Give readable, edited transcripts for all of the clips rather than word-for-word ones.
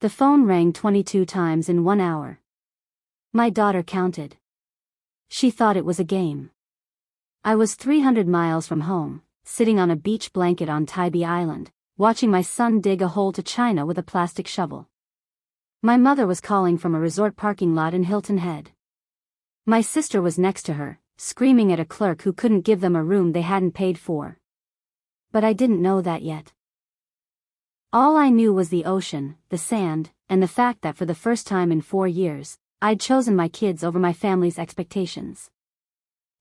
The phone rang 22 times in 1 hour. My daughter counted. She thought it was a game. I was 300 miles from home, sitting on a beach blanket on Tybee Island, watching my son dig a hole to China with a plastic shovel. My mother was calling from a resort parking lot in Hilton Head. My sister was next to her, screaming at a clerk who couldn't give them a room they hadn't paid for. But I didn't know that yet. All I knew was the ocean, the sand, and the fact that for the first time in 4 years, I'd chosen my kids over my family's expectations.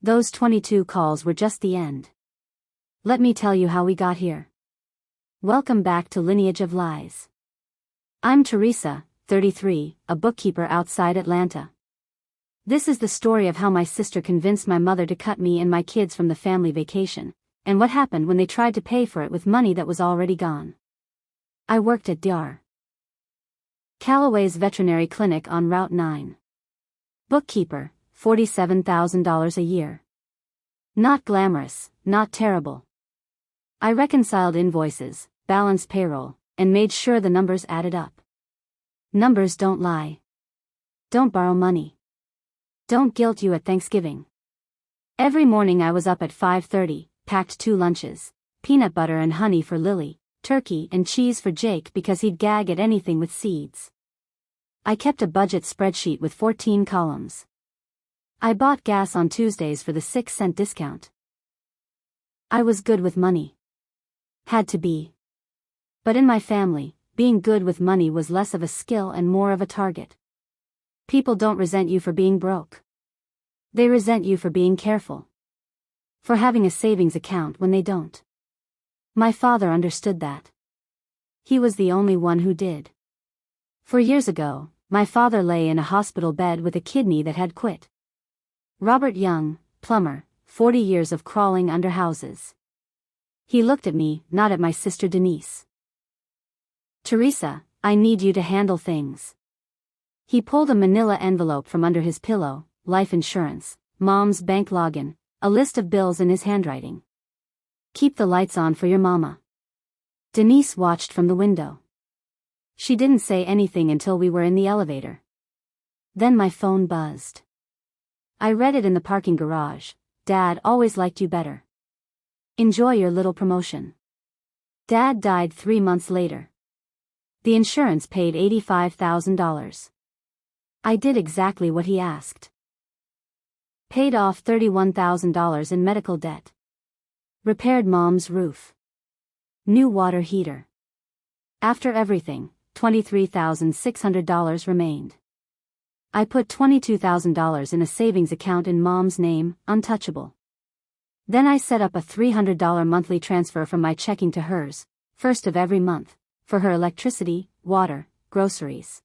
Those 22 calls were just the end. Let me tell you how we got here. Welcome back to Lineage of Lies. I'm Teresa, 33, a bookkeeper outside Atlanta. This is the story of how my sister convinced my mother to cut me and my kids from the family vacation, and what happened when they tried to pay for it with money that was already gone. I worked at Dr. Calloway's veterinary clinic on Route 9. Bookkeeper, $47,000 a year. Not glamorous, not terrible. I reconciled invoices, balanced payroll, and made sure the numbers added up. Numbers don't lie. Don't borrow money. Don't guilt you at Thanksgiving. Every morning I was up at 5:30, packed 2 lunches, peanut butter and honey for Lily, turkey and cheese for Jake because he'd gag at anything with seeds. I kept a budget spreadsheet with 14 columns. I bought gas on Tuesdays for the 6-cent discount. I was good with money. Had to be. But in my family, being good with money was less of a skill and more of a target. People don't resent you for being broke. They resent you for being careful. For having a savings account when they don't. My father understood that. He was the only one who did. 4 years ago, my father lay in a hospital bed with a kidney that had quit. Robert Young, plumber, 40 years of crawling under houses. He looked at me, not at my sister Denise. Teresa, I need you to handle things. He pulled a manila envelope from under his pillow, life insurance, mom's bank login, a list of bills in his handwriting. Keep the lights on for your mama. Denise watched from the window. She didn't say anything until we were in the elevator. Then my phone buzzed. I read it in the parking garage. Dad always liked you better. Enjoy your little promotion. Dad died 3 months later. The insurance paid $85,000. I did exactly what he asked. Paid off $31,000 in medical debt. Repaired mom's roof. New water heater. After everything, $23,600 remained. I put $22,000 in a savings account in mom's name, untouchable. Then I set up a $300 monthly transfer from my checking to hers, first of every month, for her electricity, water, groceries.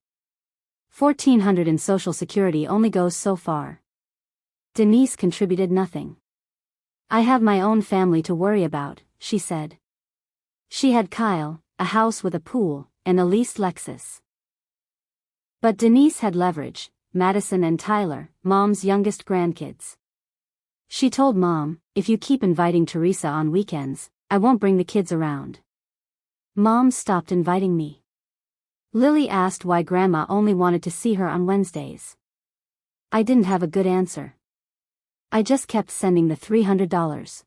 $1,400 in Social Security only goes so far. Denise contributed nothing. I have my own family to worry about, she said. She had Kyle, a house with a pool, and a leased Lexus. But Denise had leverage, Madison and Tyler, mom's youngest grandkids. She told mom, if you keep inviting Teresa on weekends, I won't bring the kids around. Mom stopped inviting me. Lily asked why Grandma only wanted to see her on Wednesdays. I didn't have a good answer. I just kept sending the $300.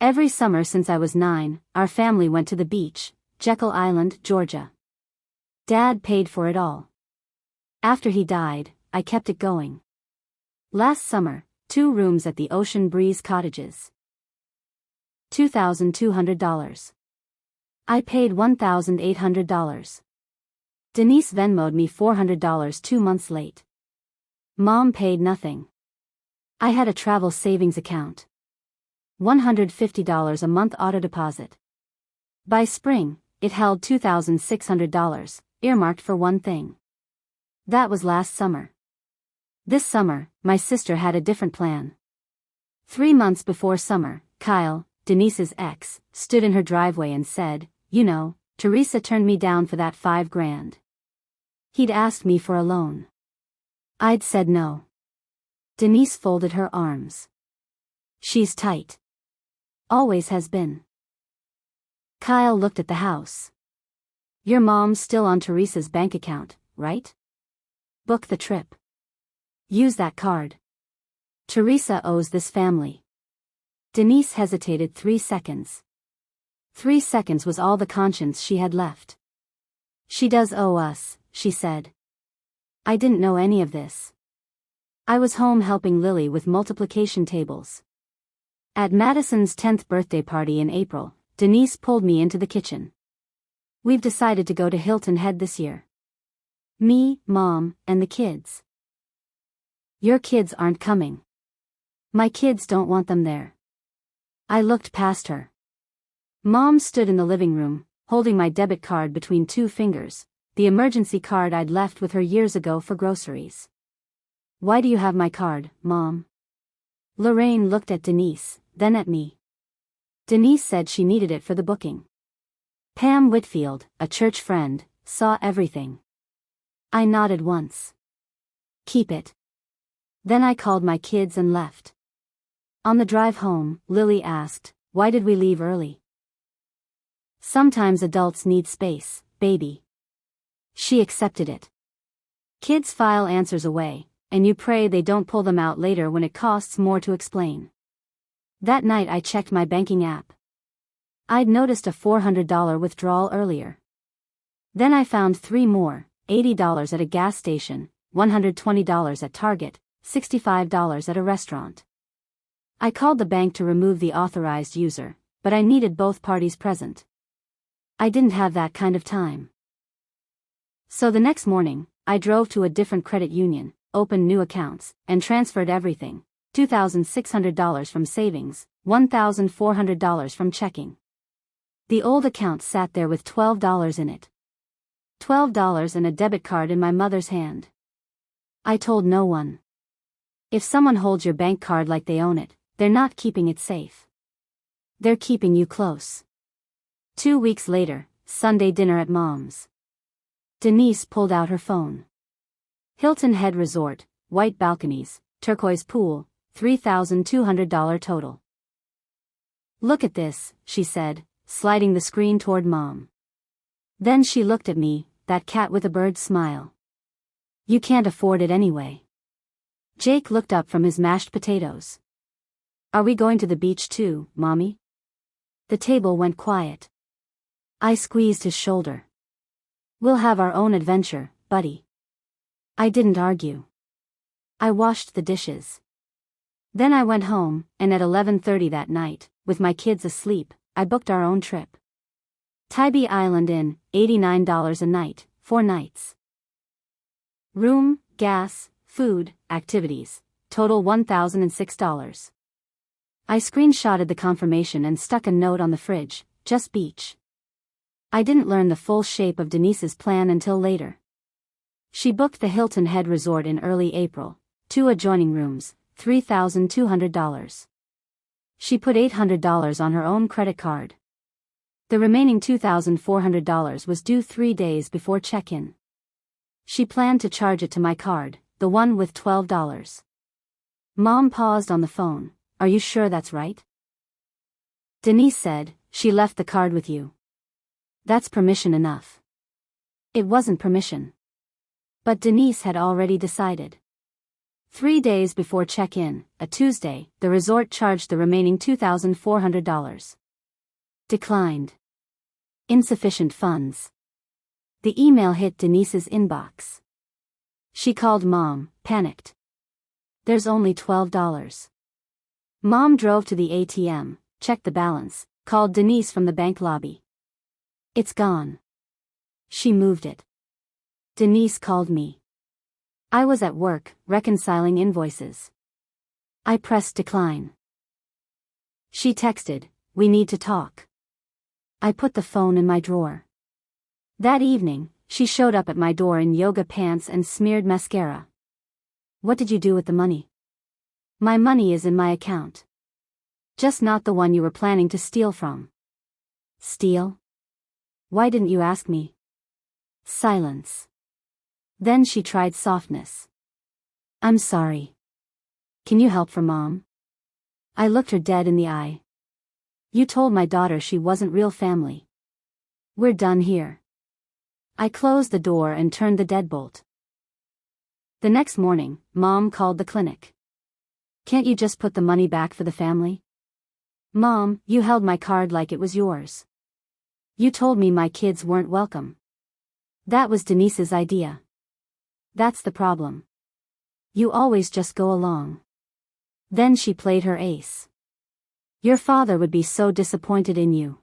Every summer since I was 9, our family went to the beach, Jekyll Island, Georgia. Dad paid for it all. After he died, I kept it going. Last summer, 2 rooms at the Ocean Breeze Cottages. $2,200. I paid $1,800. Denise Venmo'd me $400 2 months late. Mom paid nothing. I had a travel savings account. $150 a month auto deposit. By spring, it held $2,600, earmarked for one thing. That was last summer. This summer, my sister had a different plan. 3 months before summer, Kyle, Denise's ex, stood in her driveway and said, "You know, Teresa turned me down for that $5,000. He'd asked me for a loan. I'd said no." Denise folded her arms. "She's tight. Always has been." Kyle looked at the house. Your mom's still on Teresa's bank account, right? Book the trip. Use that card. Teresa owes this family. Denise hesitated 3 seconds. 3 seconds was all the conscience she had left. She does owe us, she said. I didn't know any of this. I was home helping Lily with multiplication tables. At Madison's 10th birthday party in April, Denise pulled me into the kitchen. We've decided to go to Hilton Head this year. Me, Mom, and the kids. Your kids aren't coming. My kids don't want them there. I looked past her. Mom stood in the living room, holding my debit card between 2 fingers, the emergency card I'd left with her years ago for groceries. Why do you have my card, Mom? Lorraine looked at Denise, then at me. Denise said she needed it for the booking. Pam Whitfield, a church friend, saw everything. I nodded once. Keep it. Then I called my kids and left. On the drive home, Lily asked, why did we leave early? Sometimes adults need space, baby. She accepted it. Kids file answers away, and you pray they don't pull them out later when it costs more to explain. That night I checked my banking app. I'd noticed a $400 withdrawal earlier. Then I found 3 more, $80 at a gas station, $120 at Target, $65 at a restaurant. I called the bank to remove the authorized user, but I needed both parties present. I didn't have that kind of time. So the next morning, I drove to a different credit union, opened new accounts, and transferred everything, $2,600 from savings, $1,400 from checking. The old account sat there with $12 in it. $12 and a debit card in my mother's hand. I told no one. If someone holds your bank card like they own it, they're not keeping it safe. They're keeping you close. 2 weeks later, Sunday dinner at Mom's. Denise pulled out her phone. Hilton Head Resort, white balconies, turquoise pool, $3,200 total. Look at this, she said, sliding the screen toward Mom. Then she looked at me, that cat with a bird smile. You can't afford it anyway. Jake looked up from his mashed potatoes. Are we going to the beach too, Mommy? The table went quiet. I squeezed his shoulder. We'll have our own adventure, buddy. I didn't argue. I washed the dishes. Then I went home, and at 11:30 that night, with my kids asleep, I booked our own trip. Tybee Island Inn, $89 a night, 4 nights. Room, gas, food, activities, total $1,006. I screenshotted the confirmation and stuck a note on the fridge, just beach. I didn't learn the full shape of Denise's plan until later. She booked the Hilton Head Resort in early April, 2 adjoining rooms, $3,200. She put $800 on her own credit card. The remaining $2,400 was due 3 days before check-in. She planned to charge it to my card, the one with $12. Mom paused on the phone. Are you sure that's right? Denise said, she left the card with you. That's permission enough. It wasn't permission. But Denise had already decided. 3 days before check-in, a Tuesday, the resort charged the remaining $2,400. Declined. Insufficient funds. The email hit Denise's inbox. She called Mom, panicked. There's only $12. Mom drove to the ATM, checked the balance, called Denise from the bank lobby. It's gone. She moved it. Denise called me. I was at work, reconciling invoices. I pressed decline. She texted, we need to talk. I put the phone in my drawer. That evening, she showed up at my door in yoga pants and smeared mascara. What did you do with the money? My money is in my account. Just not the one you were planning to steal from. Steal? Why didn't you ask me? Silence. Then she tried softness. I'm sorry. Can you help for Mom? I looked her dead in the eye. You told my daughter she wasn't real family. We're done here. I closed the door and turned the deadbolt. The next morning, Mom called the clinic. Can't you just put the money back for the family? Mom, you held my card like it was yours. You told me my kids weren't welcome. That was Denise's idea. That's the problem. You always just go along. Then she played her ace. Your father would be so disappointed in you.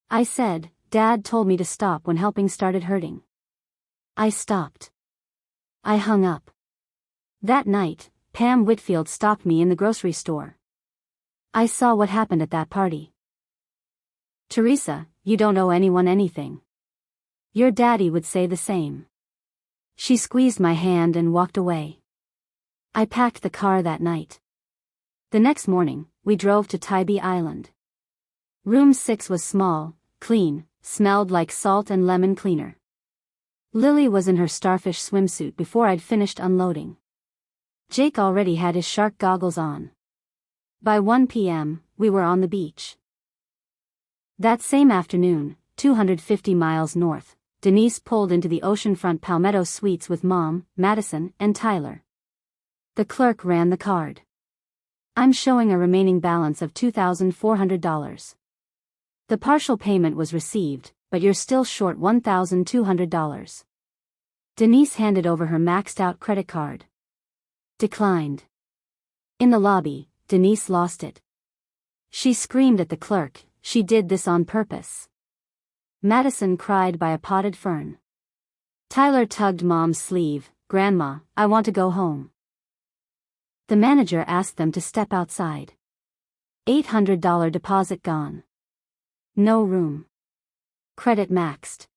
I said, Dad told me to stop when helping started hurting. I stopped. I hung up. That night, Pam Whitfield stopped me in the grocery store. I saw what happened at that party. Teresa, you don't owe anyone anything. Your daddy would say the same. She squeezed my hand and walked away. I packed the car that night. The next morning, we drove to Tybee Island. Room 6 was small, clean, smelled like salt and lemon cleaner. Lily was in her starfish swimsuit before I'd finished unloading. Jake already had his shark goggles on. By 1 p.m., we were on the beach. That same afternoon, 250 miles north, Denise pulled into the oceanfront Palmetto Suites with Mom, Madison, and Tyler. The clerk ran the card. I'm showing a remaining balance of $2,400. The partial payment was received, but you're still short $1,200. Denise handed over her maxed-out credit card. Declined. In the lobby, Denise lost it. She screamed at the clerk, she did this on purpose. Madison cried by a potted fern. Tyler tugged Mom's sleeve, Grandma, I want to go home. The manager asked them to step outside. $800 deposit gone. No room. Credit maxed.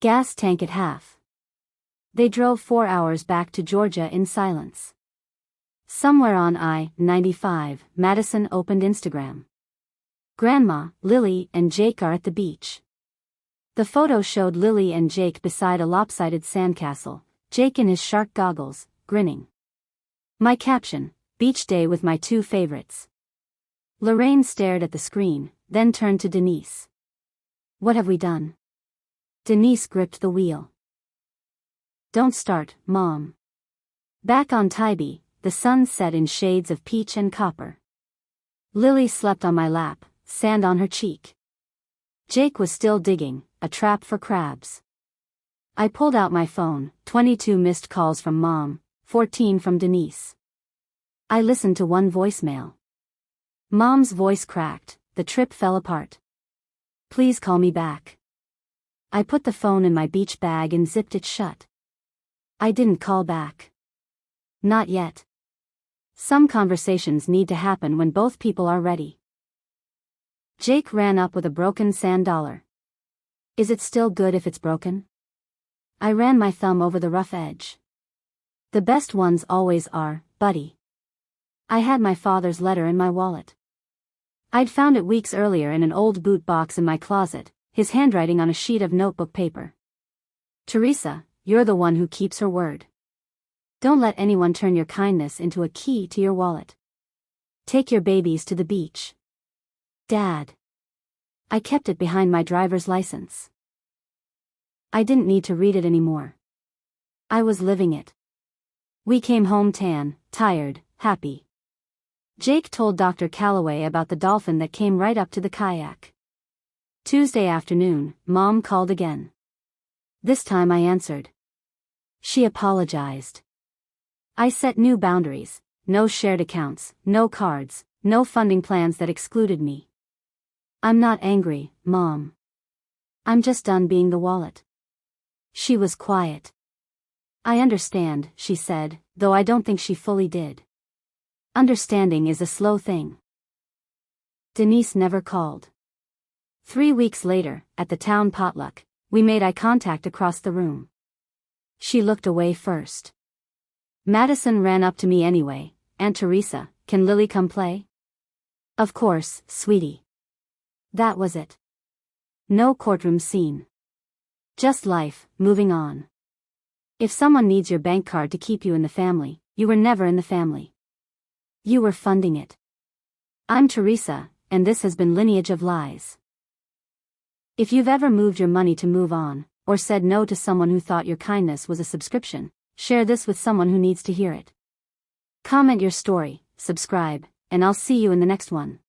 Gas tank at half. They drove 4 hours back to Georgia in silence. Somewhere on I-95, Madison opened Instagram. Grandma, Lily, and Jake are at the beach. The photo showed Lily and Jake beside a lopsided sandcastle, Jake in his shark goggles, grinning. My caption, beach day with my two favorites. Lorraine stared at the screen, then turned to Denise. What have we done? Denise gripped the wheel. Don't start, Mom. Back on Tybee, the sun set in shades of peach and copper. Lily slept on my lap, sand on her cheek. Jake was still digging, a trap for crabs. I pulled out my phone, 22 missed calls from Mom, 14 from Denise. I listened to one voicemail. Mom's voice cracked, the trip fell apart. Please call me back. I put the phone in my beach bag and zipped it shut. I didn't call back. Not yet. Some conversations need to happen when both people are ready. Jake ran up with a broken sand dollar. Is it still good if it's broken? I ran my thumb over the rough edge. The best ones always are, buddy. I had my father's letter in my wallet. I'd found it weeks earlier in an old boot box in my closet, his handwriting on a sheet of notebook paper. Teresa, you're the one who keeps her word. Don't let anyone turn your kindness into a key to your wallet. Take your babies to the beach. Dad. I kept it behind my driver's license. I didn't need to read it anymore. I was living it. We came home tan, tired, happy. Jake told Dr. Calloway about the dolphin that came right up to the kayak. Tuesday afternoon, Mom called again. This time I answered. She apologized. I set new boundaries, no shared accounts, no cards, no funding plans that excluded me. I'm not angry, Mom. I'm just done being the wallet. She was quiet. I understand, she said, though I don't think she fully did. Understanding is a slow thing. Denise never called. 3 weeks later, at the town potluck, we made eye contact across the room. She looked away first. Madison ran up to me anyway. Aunt Teresa, can Lily come play? Of course, sweetie. That was it. No courtroom scene. Just life, moving on. If someone needs your bank card to keep you in the family, you were never in the family. You were funding it. I'm Teresa, and this has been Lineage of Lies. If you've ever moved your money to move on, or said no to someone who thought your kindness was a subscription, share this with someone who needs to hear it. Comment your story, subscribe, and I'll see you in the next one.